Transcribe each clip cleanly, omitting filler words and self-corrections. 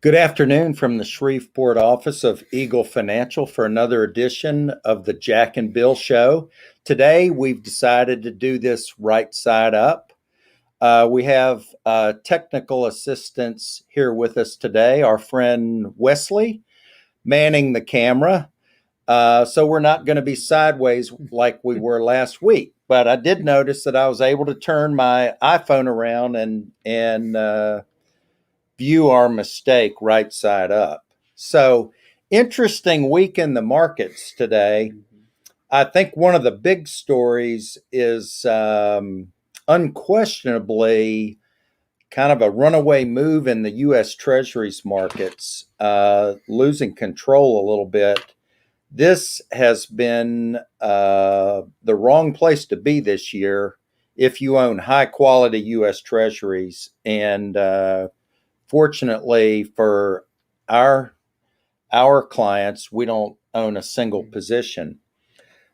Good afternoon from the Shreveport office of Eagle Financial for another edition of the Jack and Bill Show. Today, we've decided to do this right side up. We have technical assistants here with us today, our friend Wesley manning the camera. So we're not going to be sideways like we were last week. But I did notice that I was able to turn my iPhone around and view our mistake right side up. So, interesting week in the markets today. I think one of the big stories is unquestionably kind of a runaway move in the U.S. Treasuries markets, losing control a little bit. This has been the wrong place to be this year if you own high quality U.S. Treasuries. And fortunately for our clients, we don't own a single position.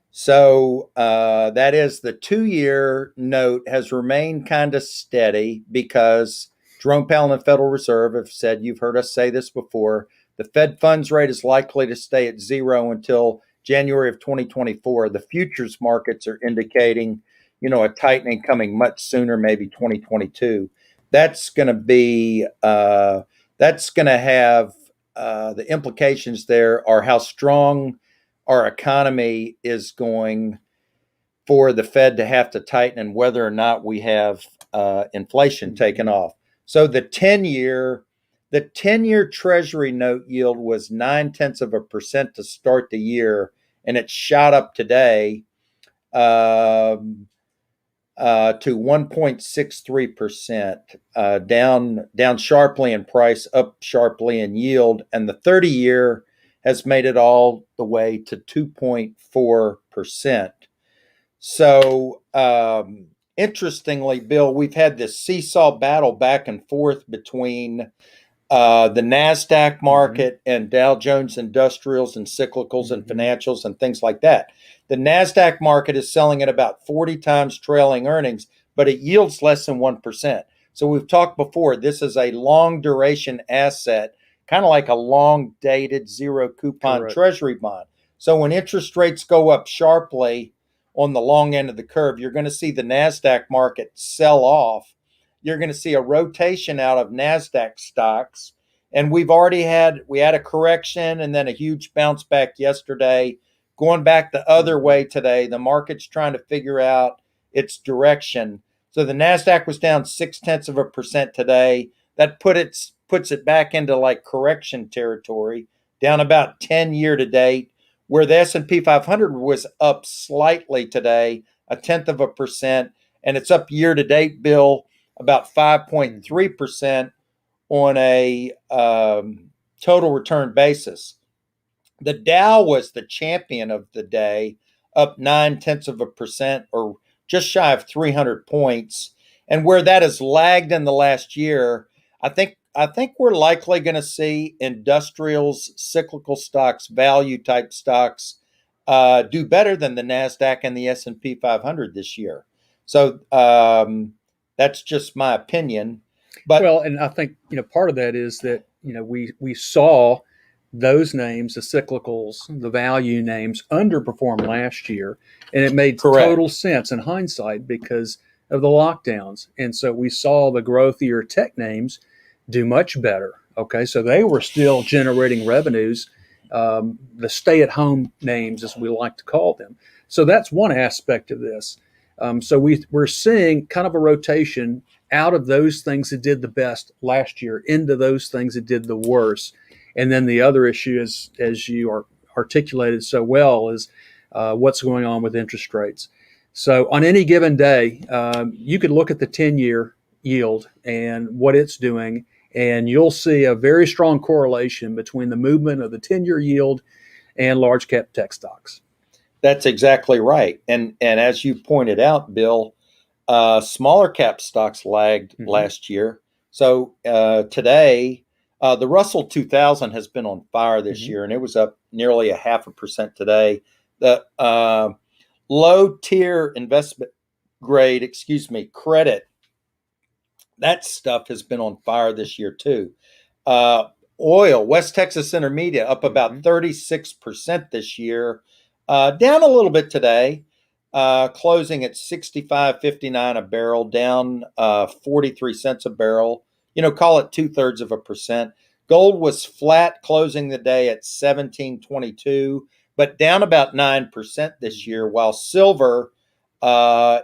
So that is the 2-year note has remained kind of steady because Jerome Powell and the Federal Reserve have said, you've heard us say this before, the Fed funds rate is likely to stay at zero until January of 2024. The futures markets are indicating, a tightening coming much sooner, maybe 2022. That's going to be, that's going to have the implications there are how strong our economy is going for the Fed to have to tighten and whether or not we have inflation taken off. So the 10-year Treasury note yield was 0.9% to start the year, and it shot up today to 1.63%, down sharply in price, up sharply in yield, and the 30-year has made it all the way to 2.4%. So, interestingly, Bill, we've had this seesaw battle back and forth between the NASDAQ market and Dow Jones Industrials and cyclicals and financials and things like that. The NASDAQ market is selling at about 40 times trailing earnings, but it yields less than 1%. So we've talked before, this is a long duration asset, kind of like a long dated zero coupon treasury bond. So when interest rates go up sharply on the long end of the curve, you're going to see the NASDAQ market sell off. You're going to see a rotation out of NASDAQ stocks. And we had a correction and then a huge bounce back yesterday, going back the other way today. The market's trying to figure out its direction. So the NASDAQ was down 0.6% today. That puts it back into like correction territory, down about 10 year to date, where the S&P 500 was up slightly today, 0.1%, and it's up year to date, Bill, about 5.3% on a total return basis. The Dow was the champion of the day, up 0.9% or just shy of 300 points. And where that has lagged in the last year, I think we're likely going to see industrials, cyclical stocks, value type stocks do better than the NASDAQ and the S&P 500 this year. So that's just my opinion. But and I think part of that is that we saw those names, the cyclicals, the value names, underperform last year, and it made total sense in hindsight because of the lockdowns. And so we saw the growthier tech names do much better. Okay, so they were still generating revenues, the stay-at-home names, as we like to call them. So that's one aspect of this. So we're seeing kind of a rotation out of those things that did the best last year into those things that did the worst. And then the other issue is, as you are articulated so well, is what's going on with interest rates. So on any given day, you could look at the 10-year yield and what it's doing, and you'll see a very strong correlation between the movement of the 10-year yield and large cap tech stocks. That's exactly right. And as you pointed out, Bill, smaller cap stocks lagged last year. So today, the Russell 2000 has been on fire this year, and it was up nearly 0.5% today. The low tier investment grade, credit, that stuff has been on fire this year too. Oil, West Texas Intermediate, up about 36% this year, down a little bit today, closing at 65.59 a barrel, down 43 cents a barrel. Call it 2/3%. Gold was flat, closing the day at 17.22, but down about 9% this year, while silver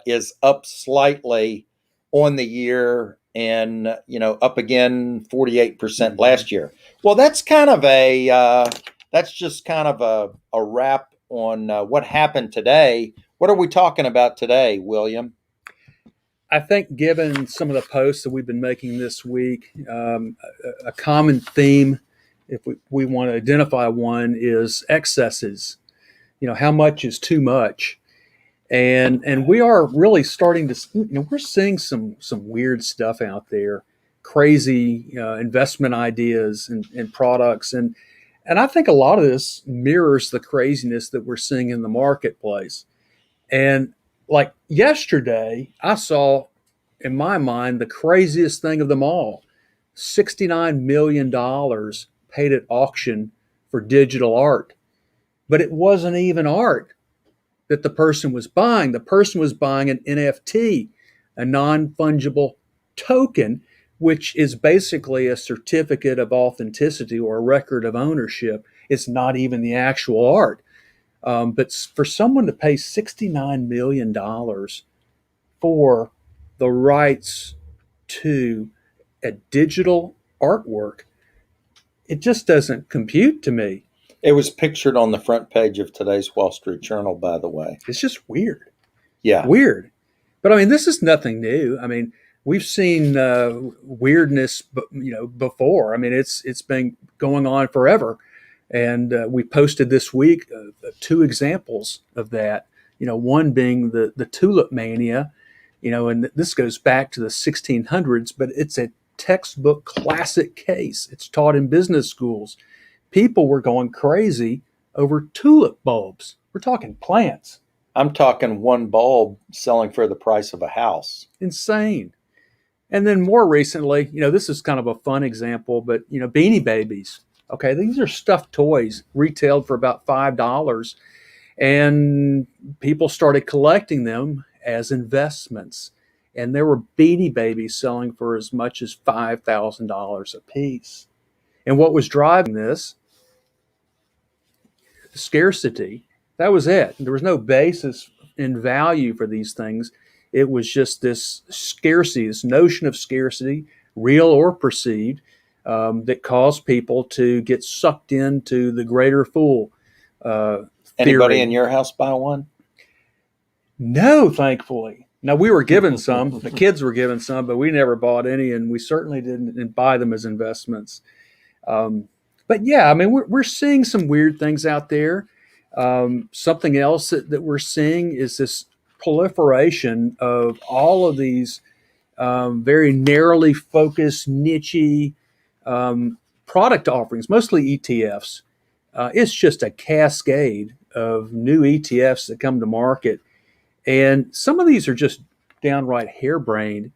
is up slightly on the year and up again 48% last year. Well, that's kind of that's just kind of a wrap on what happened today. What are we talking about today, William? I think, given some of the posts that we've been making this week, a common theme, if we want to identify one, is excesses. How much is too much? And we are really starting to, we're seeing some weird stuff out there, crazy investment ideas and products, and I think a lot of this mirrors the craziness that we're seeing in the marketplace. And like yesterday, I saw, in my mind, the craziest thing of them all: $69 million paid at auction for digital art, but it wasn't even art that the person was buying. The person was buying an NFT, a non-fungible token, which is basically a certificate of authenticity or a record of ownership. It's not even the actual art. But for someone to pay $69 million for the rights to a digital artwork, it just doesn't compute to me. It was pictured on the front page of today's Wall Street Journal, by the way. It's just weird. Yeah. Weird. But I mean, this is nothing new. I mean, we've seen weirdness, before. I mean, it's been going on forever. And we posted this week 2 examples of that. One being the Tulip Mania, and this goes back to the 1600s, but it's a textbook classic case. It's taught in business schools. People were going crazy over tulip bulbs. We're talking plants. I'm talking one bulb selling for the price of a house. Insane. And then more recently, this is kind of a fun example, but, Beanie Babies. Okay, these are stuffed toys retailed for about $5, and people started collecting them as investments. And there were Beanie Babies selling for as much as $5,000 a piece. And what was driving this? Scarcity. That was it. There was no basis in value for these things. It was just this scarcity, this notion of scarcity, real or perceived, that caused people to get sucked into the greater fool theory. Anybody in your house buy one? No, thankfully. Now, we were given some. The kids were given some, but we never bought any, and we certainly didn't buy them as investments. But yeah, I mean, we're seeing some weird things out there. Something else that we're seeing is this proliferation of all of these very narrowly focused, niche product offerings, mostly ETFs. It's just a cascade of new ETFs that come to market. And some of these are just downright harebrained.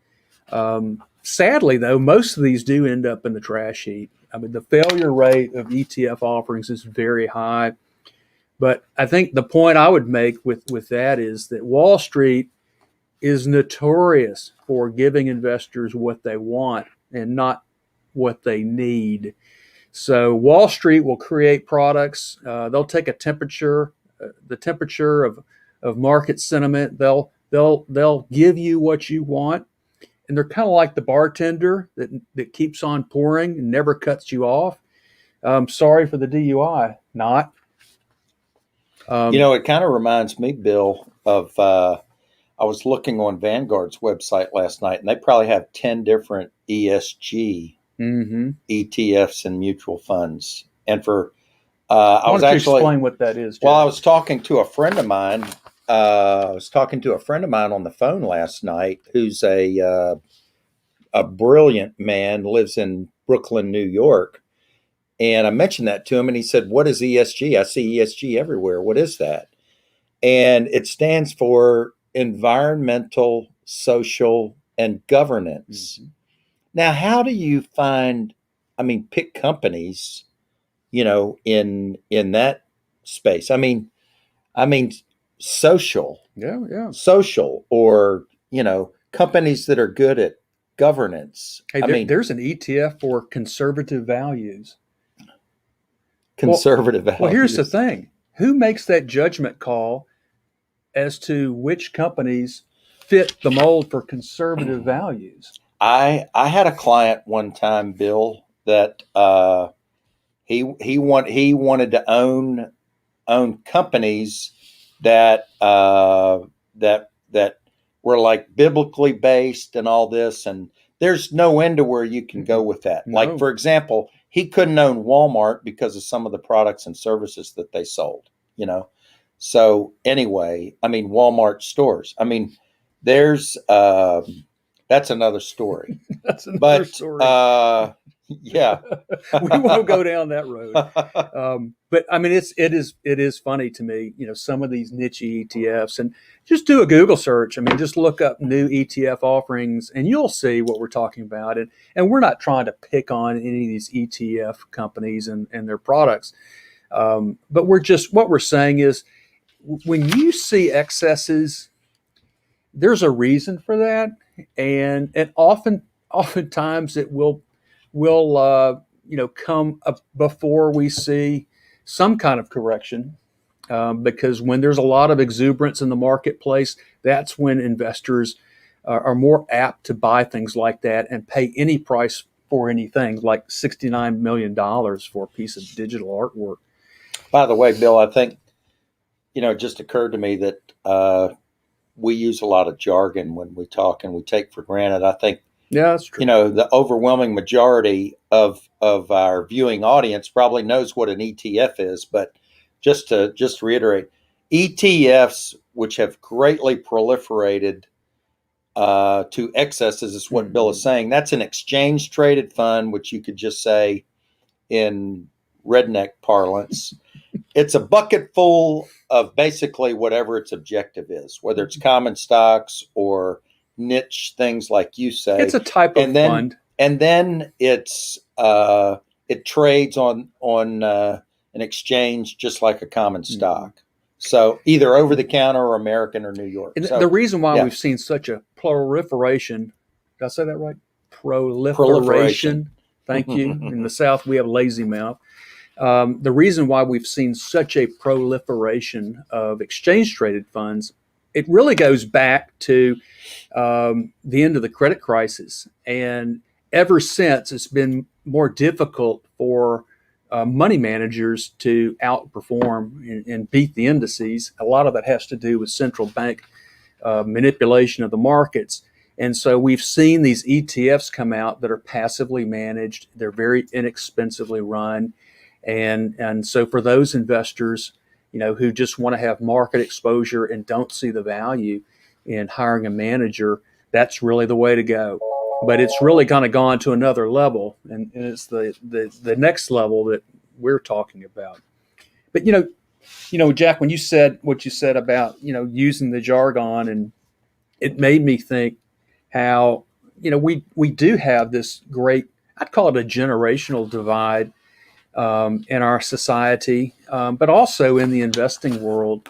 Sadly, though, most of these do end up in the trash heap. I mean, the failure rate of ETF offerings is very high. But I think the point I would make with that is that Wall Street is notorious for giving investors what they want and not what they need. So Wall Street will create products. They'll take a temperature, the temperature of market sentiment. They'll give you what you want. And they're kind of like the bartender that keeps on pouring and never cuts you off. Sorry for the DUI. Not. It kind of reminds me, Bill, of I was looking on Vanguard's website last night, and they probably have 10 different ESG ETFs and mutual funds. And for I was actually explain what that is, Jack. Well, I was talking to a friend of mine. On the phone last night, who's a brilliant man, lives in Brooklyn, New York. And I mentioned that to him, and he said, "What is ESG? I see ESG everywhere. What is that?" And it stands for environmental, social, and governance. Now, how do you find I mean, pick companies, in that space. I mean, social, Yeah. social, or companies that are good at governance. Hey, I mean, there's an ETF for conservative values. Well, conservative well, here's the values. thing. Who makes that judgment call as to which companies fit the mold for conservative values? I had a client one time, Bill, that he wanted to own companies that that were like biblically based and all this, and there's no end to where you can go with that. Like, No. for example, he couldn't own Walmart because of some of the products and services that they sold. So anyway, I mean, Walmart stores. I mean, there's that's another story. That's another But story. yeah. We won't go down that road. But I mean, it is funny to me, some of these niche ETFs, and just do a Google search. I mean, just look up new ETF offerings, and you'll see what we're talking about. And we're not trying to pick on any of these ETF companies and their products, but what we're saying is, when you see excesses, there's a reason for that, and oftentimes it will come up before we see some kind of correction, because when there's a lot of exuberance in the marketplace, that's when investors are more apt to buy things like that and pay any price for anything, like $69 million for a piece of digital artwork. By the way, Bill, I think it just occurred to me that we use a lot of jargon when we talk and we take for granted. I think Yeah, that's true. the overwhelming majority of our viewing audience probably knows what an ETF is, but just to reiterate, ETFs, which have greatly proliferated to excesses, is what Bill is saying. That's an exchange traded fund, which you could just say in redneck parlance. It's a bucket full of basically whatever its objective is, whether it's common stocks or niche things like you say. It's a type of fund. And then it trades on an exchange just like a common stock. Mm-hmm. So either over the counter or American or New York. And so, the reason why we've seen such a proliferation, did I say that right? Proliferation. Thank you. In the South, we have lazy mouth. The reason why we've seen such a proliferation of exchange-traded funds, it really goes back to the end of the credit crisis. And ever since, it's been more difficult for money managers to outperform and beat the indices. A lot of that has to do with central bank manipulation of the markets. And so we've seen these ETFs come out that are passively managed. They're very inexpensively run. And so for those investors, who just want to have market exposure and don't see the value in hiring a manager, that's really the way to go. But it's really kind of gone to another level, and it's the next level that we're talking about. But Jack, when you said what you said about using the jargon, and it made me think how we do have this great, I'd call it a generational divide in our society, but also in the investing world.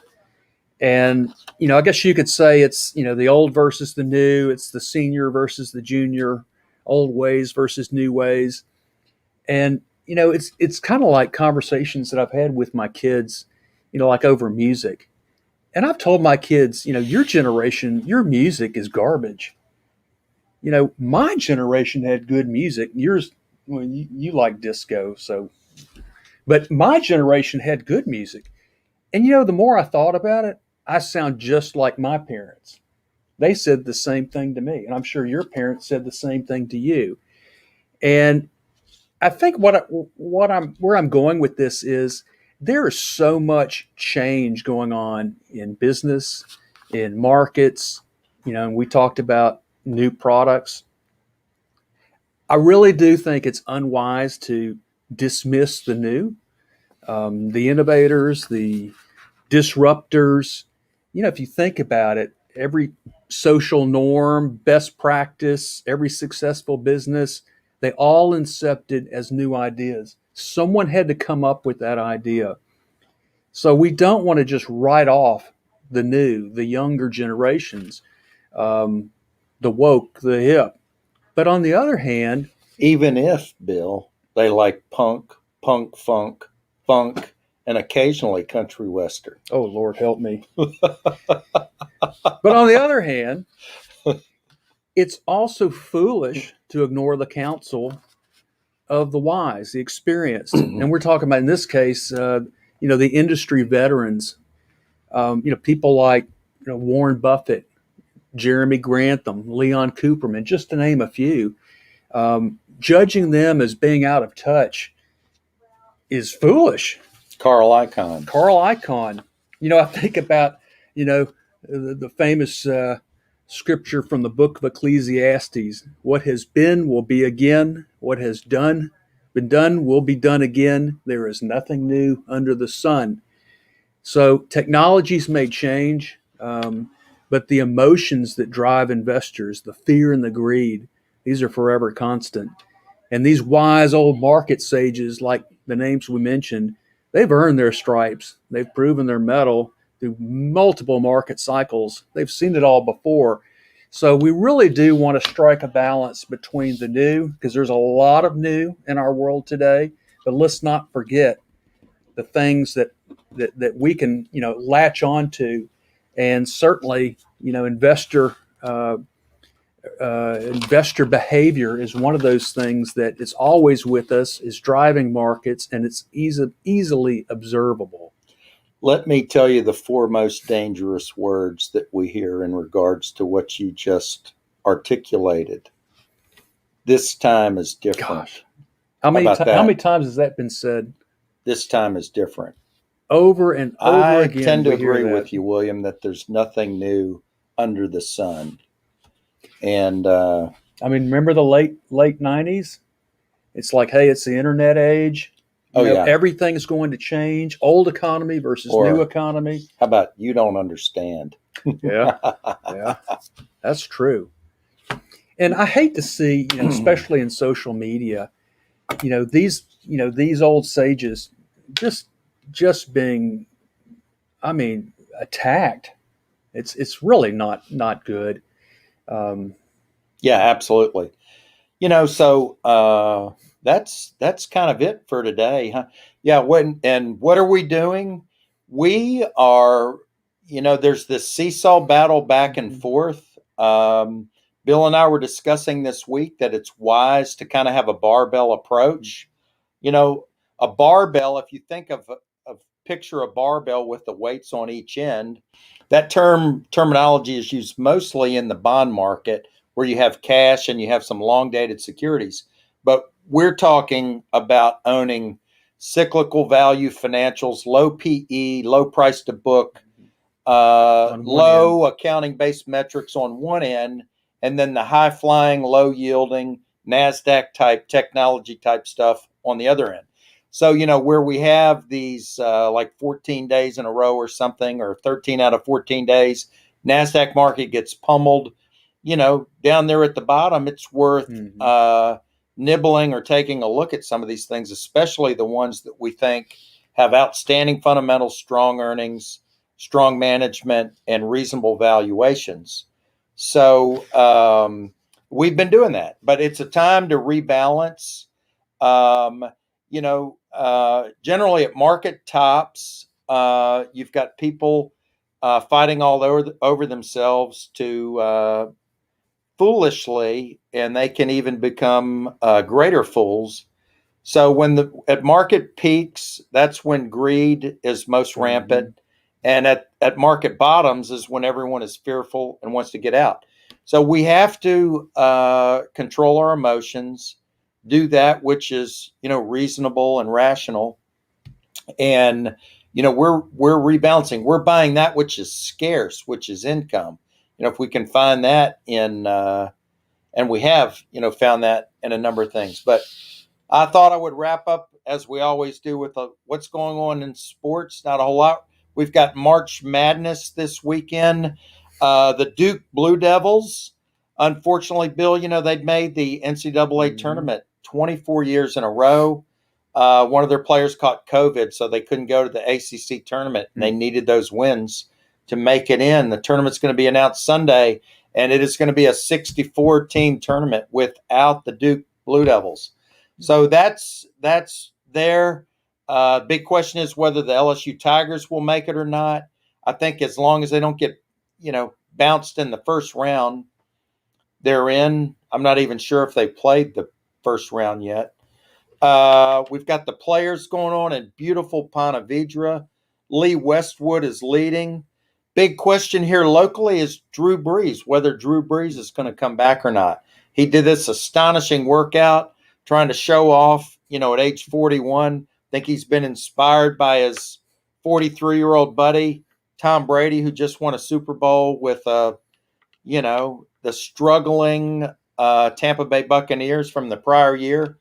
And, I guess you could say it's, the old versus the new. It's the senior versus the junior, old ways versus new ways. And, it's kind of like conversations that I've had with my kids, like over music. And I've told my kids, your generation, your music is garbage. My generation had good music. Yours, well, you like disco, so. But my generation had good music. And the more I thought about it, I sound just like my parents. They said the same thing to me. And I'm sure your parents said the same thing to you. And I think where I'm going with this is there is so much change going on in business, in markets, and we talked about new products. I really do think it's unwise to dismiss the new, the innovators, the disruptors. If you think about it, every social norm, best practice, every successful business, They all incepted as new ideas. Someone had to come up with that idea. So we don't want to just write off the younger generations, um, the woke, the hip. But on the other hand, even if, Bill, they like punk, funk, and occasionally country western. oh Lord help me. But on the other hand, it's also foolish to ignore the counsel of the wise, the experienced. And we're talking about, in this case, the industry veterans, people like Warren Buffett, Jeremy Grantham, Leon Cooperman, just to name a few. Judging them as being out of touch is foolish. Carl Icahn. I think about, the famous scripture from the book of Ecclesiastes. What has been will be again. What has been done will be done again. There is nothing new under the sun. So technologies may change, but the emotions that drive investors, the fear and the greed, these are forever constant. And these wise old market sages, like the names we mentioned, they've earned their stripes. They've proven their mettle through multiple market cycles. They've seen it all before. So we really do want to strike a balance between the new, because there's a lot of new in our world today, but let's not forget the things that we can latch onto, and certainly investor behavior is one of those things that is always with us, is driving markets, and it's easily observable. Let me tell you the four most dangerous words that we hear in regards to what you just articulated. This time is different. Gosh, how many times has that been said? This time is different. Over and over again. I tend to agree with you, William, that there's nothing new under the sun. And remember the late 90s? It's like, hey, it's the internet age. Everything's going to change. Old economy versus new economy. How about you don't understand? Yeah, that's true. And I hate to see, especially in social media, these old sages just being, attacked. It's really not good. Yeah, absolutely. So that's kind of it for today, huh? Yeah. What are we doing? We are, there's this seesaw battle back and forth. Bill and I were discussing this week that it's wise to kind of have a barbell approach. A barbell, if you think of picture a barbell with the weights on each end, that terminology is used mostly in the bond market, where you have cash and you have some long dated securities. But we're talking about owning cyclical value financials, low PE, low price to book, low accounting based metrics on one end, and then the high flying, low yielding NASDAQ type technology type stuff on the other end. So, where we have these like 14 days in a row or something, or 13 out of 14 days, NASDAQ market gets pummeled, down there at the bottom, it's worth nibbling or taking a look at some of these things, especially the ones that we think have outstanding fundamentals, strong earnings, strong management, and reasonable valuations. So we've been doing that, but it's a time to rebalance. Generally at market tops, you've got people fighting all over themselves to foolishly, and they can even become greater fools. So at market peaks, that's when greed is most rampant, and at market bottoms is when everyone is fearful and wants to get out. So we have to control our emotions, do that which is reasonable and rational, and we're rebalancing. We're buying that which is scarce, which is income. If we can find that in and we have found that in a number of things. But I thought I would wrap up as we always do with what's going on in sports. Not a whole lot. We've got March Madness this weekend. The Duke Blue Devils unfortunately, Bill, they'd made the NCAA tournament 24 years in a row. One of their players caught COVID, so they couldn't go to the ACC tournament, and they needed those wins to make it in. The tournament's going to be announced Sunday, and it is going to be a 64-team tournament without the Duke Blue Devils. So that's there. Big question is whether the LSU Tigers will make it or not. I think as long as they don't get, bounced in the first round, they're in. I'm not even sure if they played the first round yet. We've got the players going on in beautiful Ponte Vedra. Lee Westwood is leading. Big question here locally is Drew Brees, whether Drew Brees is going to come back or not. He did this astonishing workout trying to show off, at age 41. I think he's been inspired by his 43-year-old buddy, Tom Brady, who just won a Super Bowl with, the struggling Tampa Bay Buccaneers from the prior year.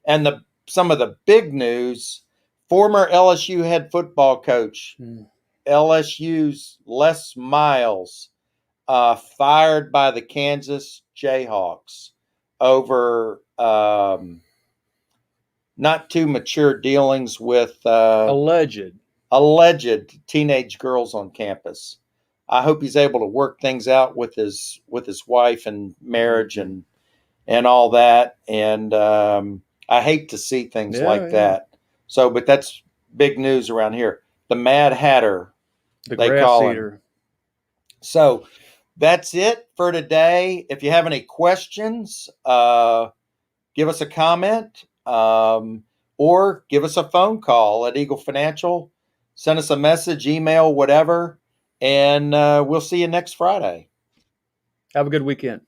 And some of the big news, former LSU head football coach, LSU's Les Miles, fired by the Kansas Jayhawks over not too mature dealings with alleged teenage girls on campus. I hope he's able to work things out with his wife and marriage and all that. And I hate to see things like that. So, but that's big news around here. The Mad Hatter, the grass eater. So that's it for today. If you have any questions, give us a comment or give us a phone call at Eagle Financial. Send us a message, email, whatever, and we'll see you next Friday. Have a good weekend.